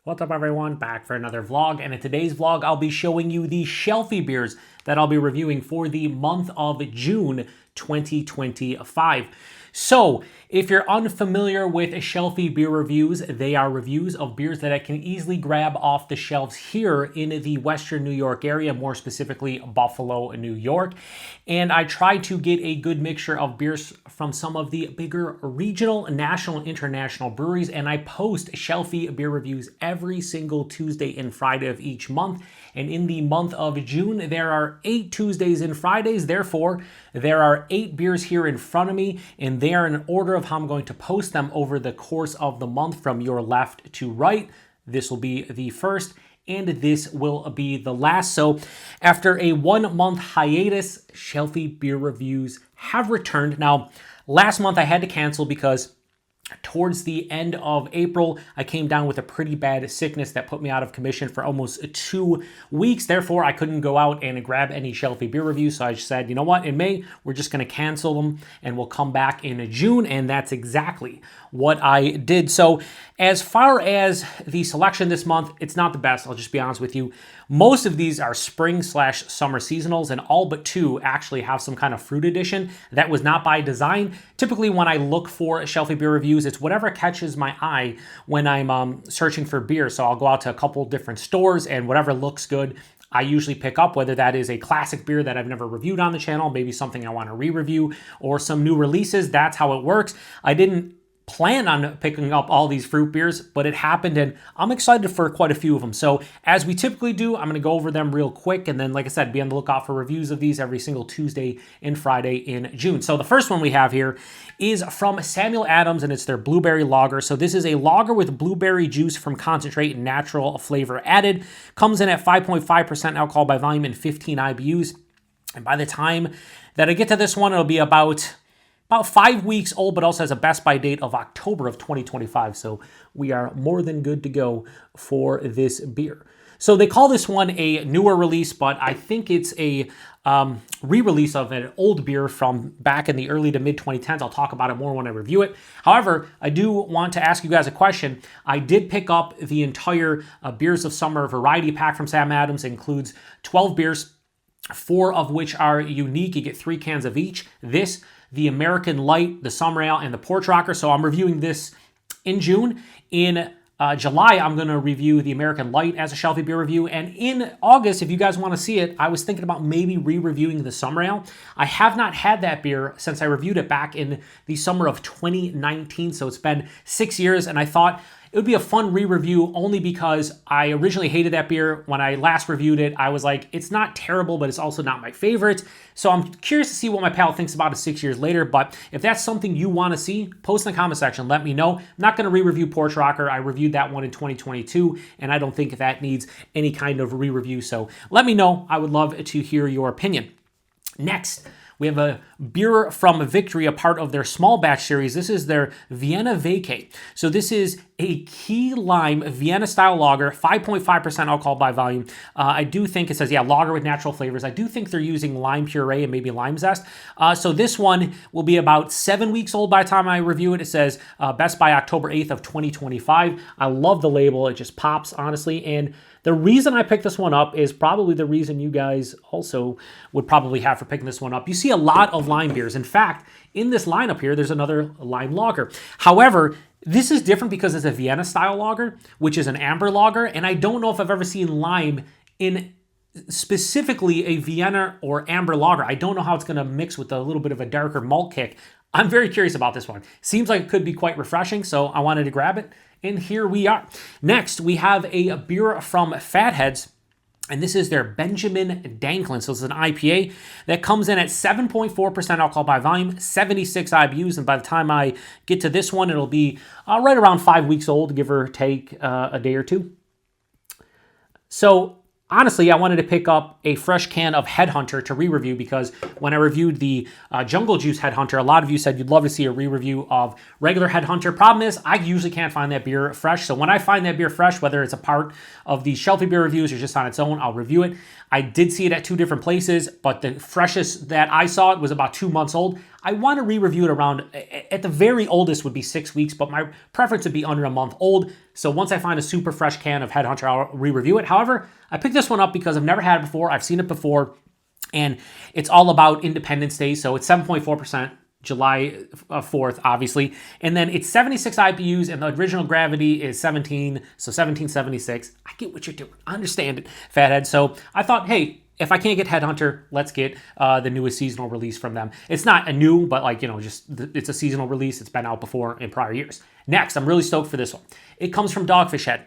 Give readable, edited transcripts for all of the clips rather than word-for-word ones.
What's up everyone, back for another vlog, and in today's vlog I'll be showing you the Shelfie beers that I'll be reviewing for the month of June 2025. So, if you're unfamiliar with Shelfie beer reviews, they are reviews of beers that I can easily grab off the shelves here in the Western New York area, more specifically Buffalo, New York. And I try to get a good mixture of beers from some of the bigger regional, national, international breweries, and I post Shelfie beer reviews every single Tuesday and Friday of each month. And in the month of June, there are 8 Tuesdays and Fridays. Therefore, there are 8 beers here in front of me, and they are in order of how I'm going to post them over the course of the month from your left to right. This will be the first, and this will be the last. So after a 1-month hiatus, Shelfie beer reviews have returned. Now, last month I had to cancel because towards the end of April, I came down with a pretty bad sickness that put me out of commission for almost 2 weeks. Therefore, I couldn't go out and grab any Shelfie beer reviews. So I just said, you know what, in May, we're just going to cancel them and we'll come back in June. And that's exactly what I did. So as far as the selection this month, it's not the best. I'll just be honest with you. Most of these are spring/summer seasonals, and all but 2 actually have some kind of fruit addition. That was not by design. Typically, when I look for Shelfie beer reviews, it's whatever catches my eye when I'm searching for beer. So I'll go out to a couple different stores, and whatever looks good, I usually pick up, whether that is a classic beer that I've never reviewed on the channel, maybe something I want to re-review, or some new releases. That's how it works. I didn't plan on picking up all these fruit beers, but it happened, and I'm excited for quite a few of them. So as we typically do, I'm going to go over them real quick, and then, like I said, be on the lookout for reviews of these every single Tuesday and Friday in June. So the first one we have here is from Samuel Adams, and it's their blueberry lager. So this is a lager with blueberry juice from concentrate and natural flavor added. Comes in at 5.5% alcohol by volume and 15 IBUs. And by the time that I get to this one, it'll be about 5 weeks old, but also has a best by date of October of 2025. So we are more than good to go for this beer. So they call this one a newer release, but I think it's a re-release of an old beer from back in the early to mid 2010s. I'll talk about it more when I review it. However, I do want to ask you guys a question. I did pick up the entire Beers of Summer variety pack from Sam Adams. It includes 12 beers, 4 of which are unique. You get 3 cans of each. This, the American Light, the Summer Ale, and the Porch Rocker. So I'm reviewing this in June. In July, I'm going to review the American Light as a Shelfie beer review. And in August, if you guys want to see it, I was thinking about maybe re-reviewing the Summer Ale. I have not had that beer since I reviewed it back in the summer of 2019. So it's been 6 years, and I thought it would be a fun re-review only because I originally hated that beer. When I last reviewed it, I was like, it's not terrible, but it's also not my favorite. So I'm curious to see what my palate thinks about it 6 years later. But if that's something you want to see, post in the comment section. Let me know. I'm not going to re-review Porch Rocker. I reviewed that one in 2022, and I don't think that needs any kind of re-review. So let me know. I would love to hear your opinion. Next, we have a beer from Victory, a part of their small batch series. This is their Vienna Vacay. So this is a key lime Vienna style lager, 5.5% alcohol by volume. I do think it says, lager with natural flavors. I do think they're using lime puree and maybe lime zest. So this one will be about 7 weeks old by the time I review it. It says best by October 8th of 2025. I love the label. It just pops, honestly. And the reason I picked this one up is probably the reason you guys also would probably have for picking this one up. You see a lot of lime beers. In fact, in this lineup here, there's another lime lager. However, this is different because it's a Vienna style lager, which is an amber lager. And I don't know if I've ever seen lime in specifically a Vienna or amber lager. I don't know how it's going to mix with a little bit of a darker malt kick. I'm very curious about this one. Seems like it could be quite refreshing, so I wanted to grab it. And here we are. Next, we have a beer from Fatheads, and this is their Benjamin Dangland. So it's an IPA that comes in at 7.4% alcohol by volume, 76 IBUs, and by the time I get to this one, it'll be right around 5 weeks old, give or take a day or two. So honestly, I wanted to pick up a fresh can of Headhunter to re-review because when I reviewed the Jungle Juice Headhunter, a lot of you said you'd love to see a re-review of regular Headhunter. Problem is, I usually can't find that beer fresh. So when I find that beer fresh, whether it's a part of the Shelfie beer reviews or just on its own, I'll review it. I did see it at 2 different places, but the freshest that I saw it was about 2 months old. I want to re-review it around, at the very oldest would be 6 weeks, but my preference would be under a month old. So once I find a super fresh can of Headhunter, I'll re-review it. However, I picked this one up because I've never had it before. I've seen it before, and it's all about Independence Day. So it's 7.4%. July 4th, obviously. And then it's 76 IBUs, and the original gravity is 17, so 1776. I get what you're doing. I understand it, Fathead. So I thought, hey, if I can't get Headhunter, let's get the newest seasonal release from them. It's not a new, but like, you know, just it's a seasonal release. It's been out before in prior years. Next, I'm really stoked for this one. It comes from Dogfish Head.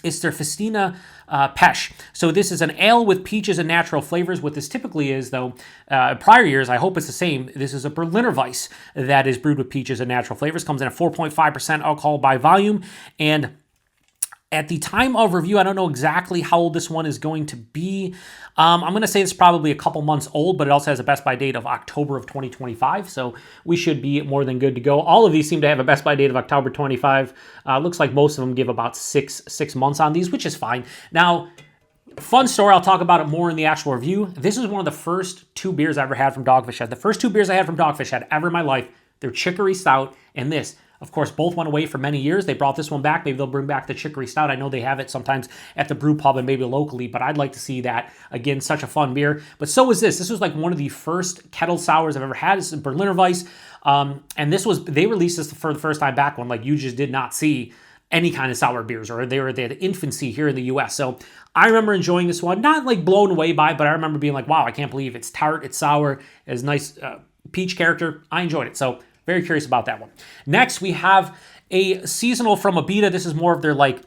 It's their Festina Pesh. So this is an ale with peaches and natural flavors. What this typically is, though, prior years, I hope it's the same. This is a Berliner Weiss that is brewed with peaches and natural flavors. Comes in at 4.5% alcohol by volume. And at the time of review, I don't know exactly how old this one is going to be. I'm going to say it's probably a couple months old, but it also has a best by date of October of 2025, so we should be more than good to go. All of these seem to have a best by date of October 25. Looks like most of them give about six months on these, which is fine. Now, fun story, I'll talk about it more in the actual review. This is one of the first 2 beers I ever had from Dogfish Head. The first 2 beers I had from Dogfish Head ever in my life, they're Chicory Stout and this. Of course, both went away for many years. They brought this one back. Maybe they'll bring back the Chicory Stout. I know they have it sometimes at the brew pub and maybe locally, but I'd like to see that. Again, such a fun beer. But so is this. This was like one of the first kettle sours I've ever had. It's a Berliner Weiss. And they released this for the first time back when like you just did not see any kind of sour beers, or they had infancy here in the US. So I remember enjoying this one, not like blown away by it, but I remember being like, wow, I can't believe it's tart, it's sour, it has nice peach character. I enjoyed it. So very curious about that one. Next, we have a seasonal from Aida. This is more of their like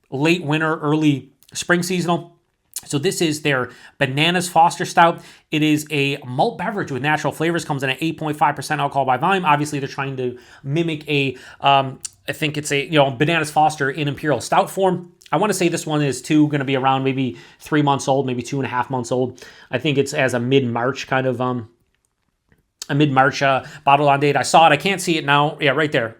late winter, early spring seasonal. So this is their Bananas Foster Stout. It is a malt beverage with natural flavors. Comes in at 8.5% alcohol by volume. Obviously, they're trying to mimic I think it's a, Bananas Foster in Imperial Stout form. I want to say this one is going to be around maybe 3 months old, maybe 2.5 months old. I think it's as a mid-March kind of a mid-March bottle on date. I saw it. I can't see it now. Yeah, right there.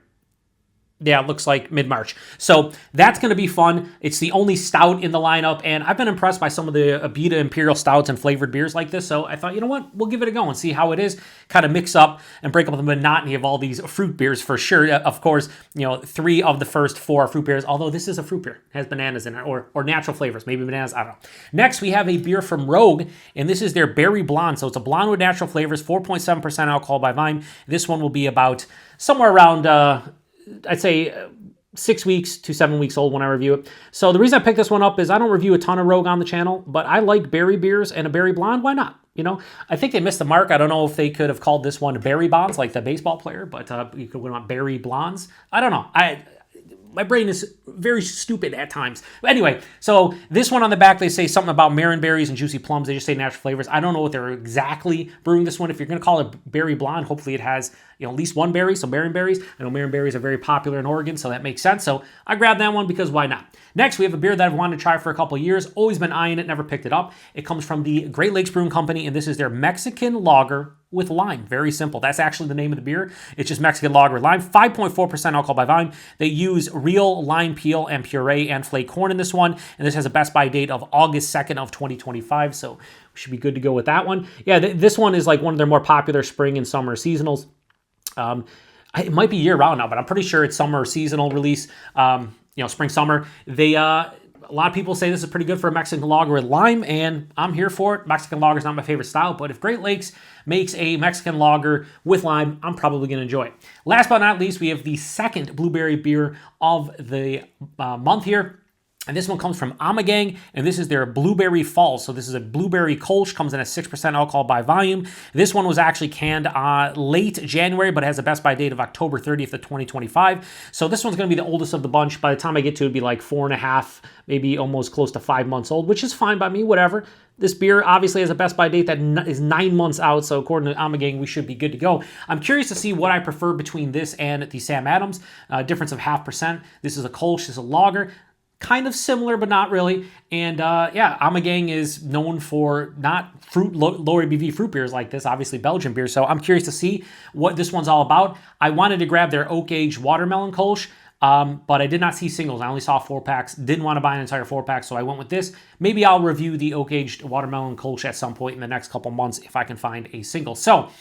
Yeah, it looks like mid-March. So that's going to be fun. It's the only stout in the lineup, and I've been impressed by some of the Aida Imperial Stouts and flavored beers like this. So I thought, you know what? We'll give it a go and see how it is. Kind of mix up and break up the monotony of all these fruit beers for sure. Of course, 3 of the first 4 are fruit beers, although this is a fruit beer. It has bananas in it, or natural flavors. Maybe bananas, I don't know. Next, we have a beer from Rogue, and this is their Berry Blonde. So it's a blonde with natural flavors, 4.7% alcohol by volume. This one will be about somewhere around I'd say 6 weeks to 7 weeks old when I review it. So the reason I picked this one up is I don't review a ton of Rogue on the channel, but I like berry beers, and a Berry Blonde, why not? I think they missed the mark. I don't know if they could have called this one Berry Bonds, like the baseball player, but you could want Berry Blondes. I don't know. My brain is very stupid at times. But anyway, so this one on the back, they say something about marin berries and juicy plums. They just say natural flavors. I don't know what they're exactly brewing this one. If you're going to call it Berry Blonde, hopefully it has at least one berry, so marin berries. I know marin berries are very popular in Oregon, so that makes sense. So I grabbed that one because why not? Next, we have a beer that I've wanted to try for a couple of years. Always been eyeing it, never picked it up. It comes from the Great Lakes Brewing Company, and this is their Mexican lager with lime. Very simple. That's actually the name of the beer. It's just Mexican lager with lime. 5.4% alcohol by volume. They use real lime peel and puree and flake corn in this one, and this has a best by date of August 2nd of 2025, so we should be good to go with that one. Yeah, this one is like one of their more popular spring and summer seasonals. It might be year-round now, but I'm pretty sure it's summer seasonal release, spring, summer. A lot of people say this is pretty good for a Mexican lager with lime, and I'm here for it. Mexican lager is not my favorite style, but if Great Lakes makes a Mexican lager with lime, I'm probably going to enjoy it. Last but not least, we have the second blueberry beer of the month here. And this one comes from Amagang, and this is their Blueberry Falls. So this is a blueberry Kolsch, comes in at 6% alcohol by volume. This one was actually canned late January, but it has a best by date of October 30th of 2025. So this one's going to be the oldest of the bunch. By the time I get to it, it'd be like 4.5, maybe almost close to 5 months old, which is fine by me, whatever. This beer obviously has a best by date that is 9 months out, so according to Amagang, we should be good to go. I'm curious to see what I prefer between this and the Sam Adams, difference of 0.5%. This is a Kolsch, this is a lager. Kind of similar, but not really. And Amagang is known for not lower ABV fruit beers like this, obviously Belgian beer. So I'm curious to see what this one's all about. I wanted to grab their oak-aged watermelon Kolsch, but I did not see singles. I only saw 4-packs. Didn't want to buy an entire 4-pack, so I went with this. Maybe I'll review the oak-aged watermelon Kolsch at some point in the next couple months if I can find a single. So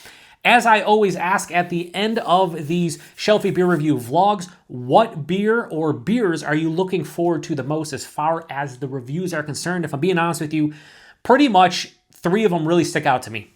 As I always ask at the end of these Shelfie beer review vlogs, what beer or beers are you looking forward to the most as far as the reviews are concerned? If I'm being honest with you, pretty much 3 of them really stick out to me.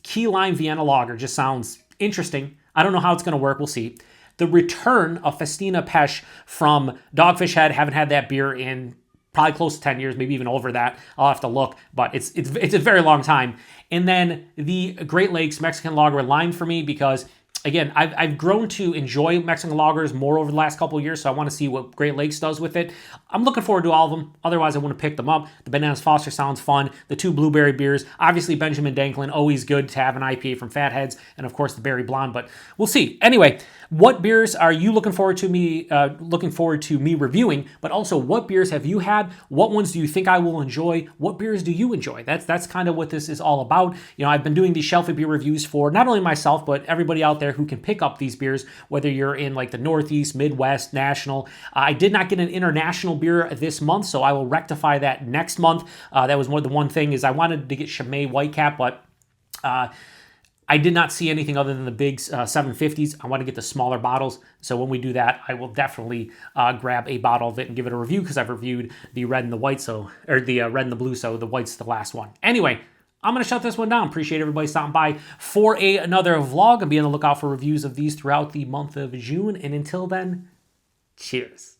Key Lime Vienna Lager just sounds interesting. I don't know how it's going to work. We'll see. The return of Festina Pesh from Dogfish Head. Haven't had that beer in probably close to 10 years, maybe even over that. I'll have to look, but it's a very long time. And then the Great Lakes Mexican Lager Lime for me because, again, I've grown to enjoy Mexican lagers more over the last couple of years, so I want to see what Great Lakes does with it. I'm looking forward to all of them. Otherwise, I wouldn't pick them up. The Bananas Foster sounds fun. The 2 blueberry beers. Obviously, Benjamin Dangland, always good to have an IPA from Fatheads. And, of course, the Berry Blonde, but we'll see. Anyway, what beers are you looking forward to me reviewing? But also, what beers have you had? What ones do you think I will enjoy? What beers do you enjoy? That's kind of what this is all about. You know, I've been doing these Shelfie beer reviews for not only myself, but everybody out there who can pick up these beers, whether you're in like the Northeast, Midwest, National. I did not get an international beer this month, so I will rectify that next month. That was the one thing is I wanted to get Chimay Whitecap, but I did not see anything other than the big 750s. I want to get the smaller bottles. So when we do that, I will definitely grab a bottle of it and give it a review because I've reviewed the red and the white, or the red and the blue, so the white's the last one. Anyway, I'm going to shut this one down. Appreciate everybody stopping by for another vlog and be on the lookout for reviews of these throughout the month of June. And until then, cheers.